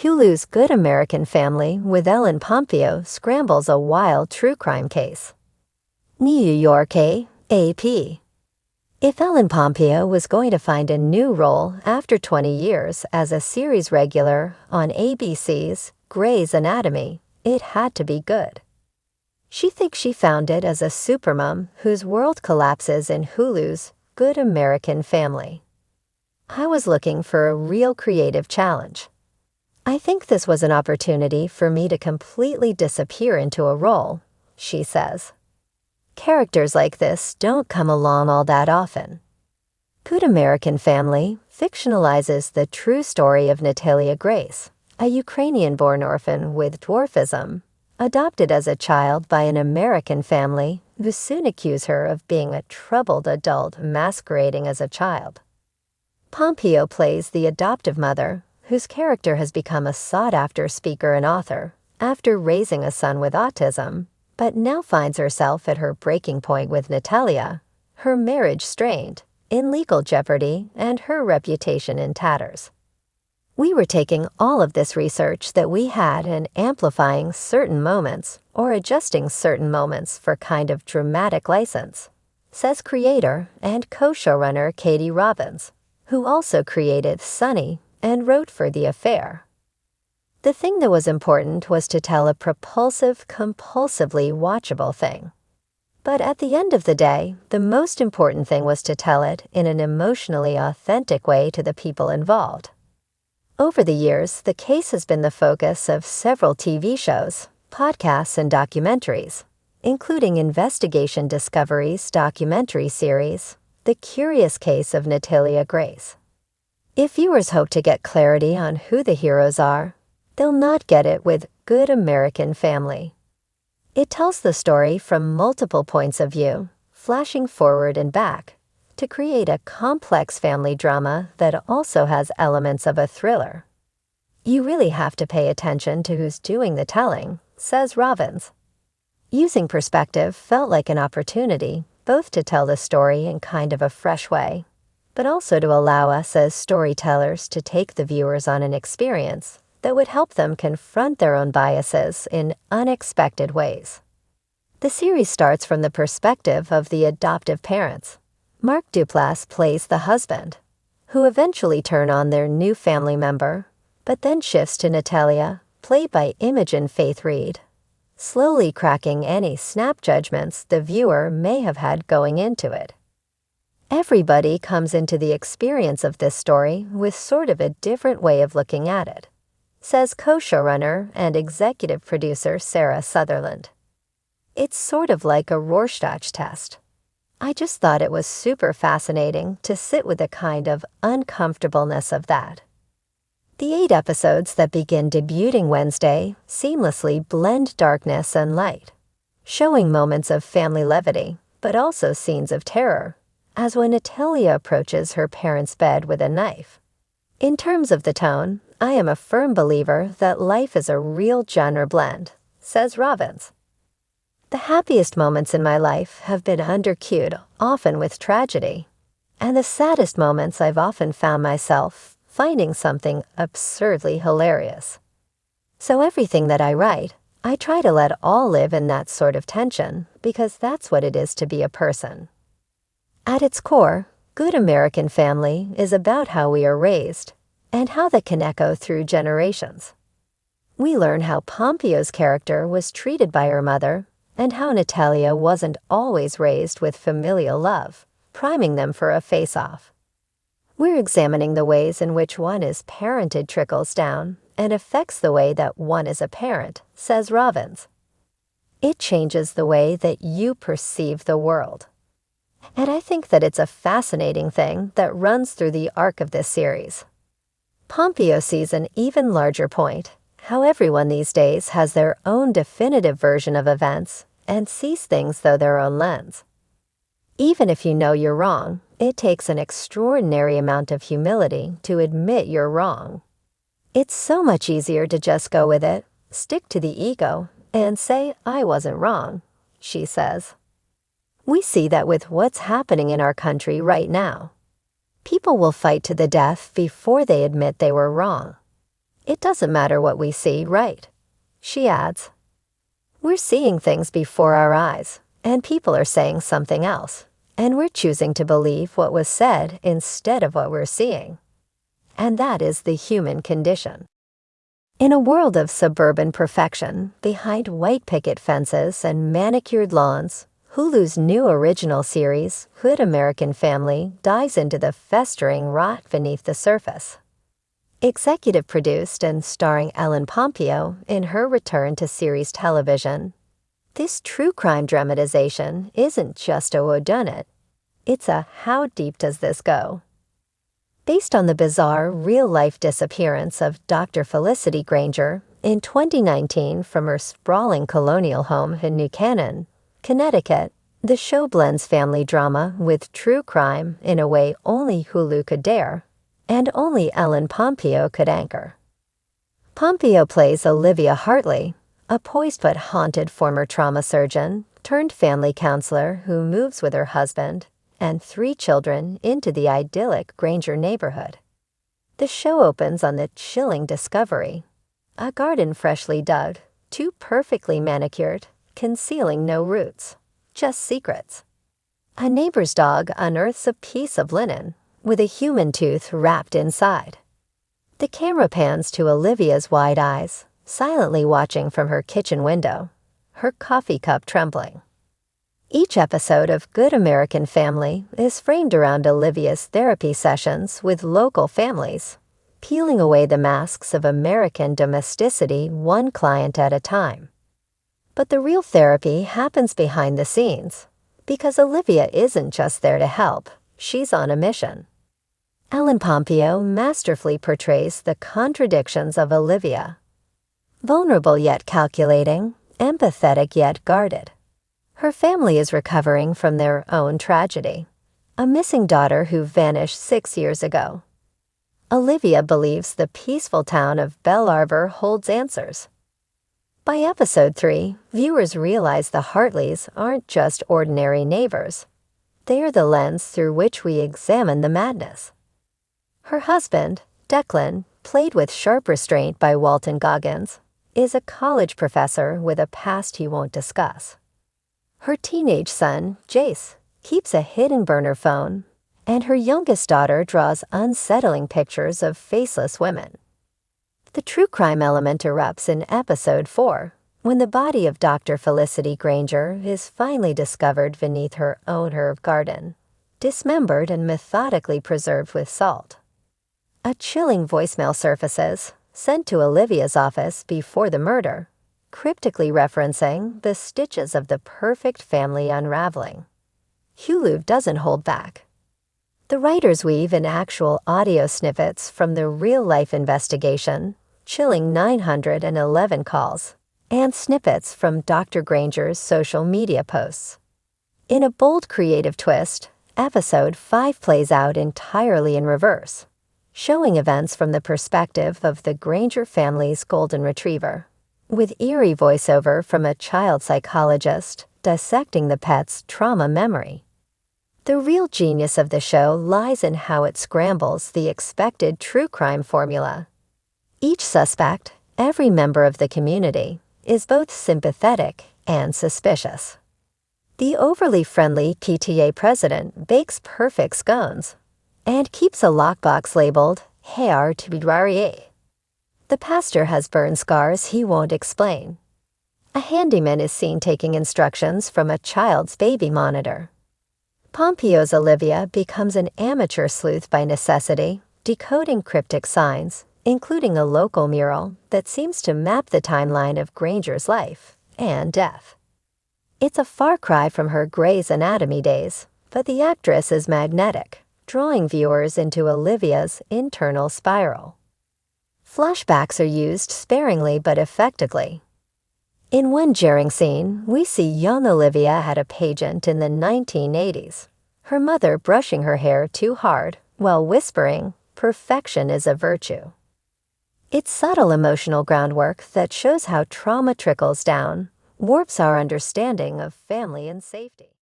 Hulu's Good American Family with Ellen Pompeo scrambles a wild true crime case. New York AP. If Ellen Pompeo was going to find a new role after 20 years as a series regular on ABC's Grey's Anatomy, it had to be good. She thinks she found it as a supermom whose world collapses in Hulu's Good American Family. I was looking for a real creative challenge. I think this was an opportunity for me to completely disappear into a role, she says. Characters like this don't come along all that often. Good American Family fictionalizes the true story of Natalia Grace, a Ukrainian-born orphan with dwarfism, adopted as a child by an American family who soon accuse her of being a troubled adult masquerading as a child. Pompeo plays the adoptive mother, whose character has become a sought-after speaker and author after raising a son with autism, but now finds herself at her breaking point with Natalia, her marriage strained, in legal jeopardy, and her reputation in tatters. We were taking all of this research that we had and amplifying certain moments or adjusting certain moments for kind of dramatic license, says creator and co-showrunner Katie Robbins, who also created Sunny and wrote for The Affair. The thing that was important was to tell a propulsive, compulsively watchable thing. But at the end of the day, the most important thing was to tell it in an emotionally authentic way to the people involved. Over the years, the case has been the focus of several TV shows, podcasts, and documentaries, including Investigation Discovery's documentary series, The Curious Case of Natalia Grace. If viewers hope to get clarity on who the heroes are, they'll not get it with Good American Family. It tells the story from multiple points of view, flashing forward and back, to create a complex family drama that also has elements of a thriller. You really have to pay attention to who's doing the telling, says Robbins. Using perspective felt like an opportunity both to tell the story in kind of a fresh way, but also to allow us as storytellers to take the viewers on an experience that would help them confront their own biases in unexpected ways. The series starts from the perspective of the adoptive parents. Mark Duplass plays the husband, who eventually turn on their new family member, but then shifts to Natalia, played by Imogen Faith Reed, slowly cracking any snap judgments the viewer may have had going into it. Everybody comes into the experience of this story with sort of a different way of looking at it, says co-showrunner and executive producer Sarah Sutherland. It's sort of like a Rorschach test. I just thought it was super fascinating to sit with the kind of uncomfortableness of that. The 8 episodes that begin debuting Wednesday seamlessly blend darkness and light, showing moments of family levity, but also scenes of terror, as when Natalia approaches her parents' bed with a knife. In terms of the tone, I am a firm believer that life is a real genre blend, says Robbins. The happiest moments in my life have been undercued, often with tragedy, and the saddest moments I've often found myself finding something absurdly hilarious. So everything that I write, I try to let all live in that sort of tension because that's what it is to be a person. At its core, Good American Family is about how we are raised and how that can echo through generations. We learn how Pompeo's character was treated by her mother and how Natalia wasn't always raised with familial love, priming them for a face-off. We're examining the ways in which one is parented trickles down and affects the way that one is a parent, says Robbins. It changes the way that you perceive the world. And I think that it's a fascinating thing that runs through the arc of this series. Pompeo sees an even larger point, how everyone these days has their own definitive version of events and sees things through their own lens. Even if you know you're wrong, it takes an extraordinary amount of humility to admit you're wrong. It's so much easier to just go with it, stick to the ego, and say, I wasn't wrong, she says. We see that with what's happening in our country right now. People will fight to the death before they admit they were wrong. It doesn't matter what we see, right? She adds, we're seeing things before our eyes, and people are saying something else, and we're choosing to believe what was said instead of what we're seeing. And that is the human condition. In a world of suburban perfection, behind white picket fences and manicured lawns, Hulu's new original series, Good American Family, dives into the festering rot beneath the surface. Executive produced and starring Ellen Pompeo in her return to series television, this true crime dramatization isn't just a whodunit, it's a how deep does this go? Based on the bizarre, real-life disappearance of Dr. Felicity Granger in 2019 from her sprawling colonial home in New Canaan, Connecticut, the show blends family drama with true crime in a way only Hulu could dare, and only Ellen Pompeo could anchor. Pompeo plays Olivia Hartley, a poised but haunted former trauma surgeon turned family counselor who moves with her husband and 3 children into the idyllic Granger neighborhood. The show opens on the chilling discovery: a garden freshly dug, 2 perfectly manicured, concealing no roots, just secrets. A neighbor's dog unearths a piece of linen with a human tooth wrapped inside. The camera pans to Olivia's wide eyes, silently watching from her kitchen window, her coffee cup trembling. Each episode of Good American Family is framed around Olivia's therapy sessions with local families, peeling away the masks of American domesticity one client at a time. But the real therapy happens behind the scenes, because Olivia isn't just there to help, she's on a mission. Ellen Pompeo masterfully portrays the contradictions of Olivia. Vulnerable yet calculating, empathetic yet guarded. Her family is recovering from their own tragedy, a missing daughter who vanished 6 years ago. Olivia believes the peaceful town of Belle Arbor holds answers. By episode 3, viewers realize the Hartleys aren't just ordinary neighbors. They are the lens through which we examine the madness. Her husband, Declan, played with sharp restraint by Walton Goggins, is a college professor with a past he won't discuss. Her teenage son, Jace, keeps a hidden burner phone, and her youngest daughter draws unsettling pictures of faceless women. The true crime element erupts in episode 4, when the body of Dr. Felicity Granger is finally discovered beneath her own herb garden, dismembered and methodically preserved with salt. A chilling voicemail surfaces, sent to Olivia's office before the murder, cryptically referencing the stitches of the perfect family unraveling. Hulu doesn't hold back. The writers weave in actual audio snippets from the real-life investigation, chilling 911 calls, and snippets from Dr. Granger's social media posts. In a bold creative twist, episode 5 plays out entirely in reverse, showing events from the perspective of the Granger family's golden retriever, with eerie voiceover from a child psychologist dissecting the pet's trauma memory. The real genius of the show lies in how it scrambles the expected true crime formula. Each suspect, every member of the community, is both sympathetic and suspicious. The overly friendly PTA president bakes perfect scones and keeps a lockbox labeled "Hair to be Rarier." The pastor has burn scars he won't explain. A handyman is seen taking instructions from a child's baby monitor. Pompeo's Olivia becomes an amateur sleuth by necessity, decoding cryptic signs, including a local mural that seems to map the timeline of Granger's life and death. It's a far cry from her Grey's Anatomy days, but the actress is magnetic, drawing viewers into Olivia's internal spiral. Flashbacks are used sparingly but effectively. In one jarring scene, we see young Olivia at a pageant in the 1980s, her mother brushing her hair too hard while whispering, "Perfection is a virtue." It's subtle emotional groundwork that shows how trauma trickles down, warps our understanding of family and safety.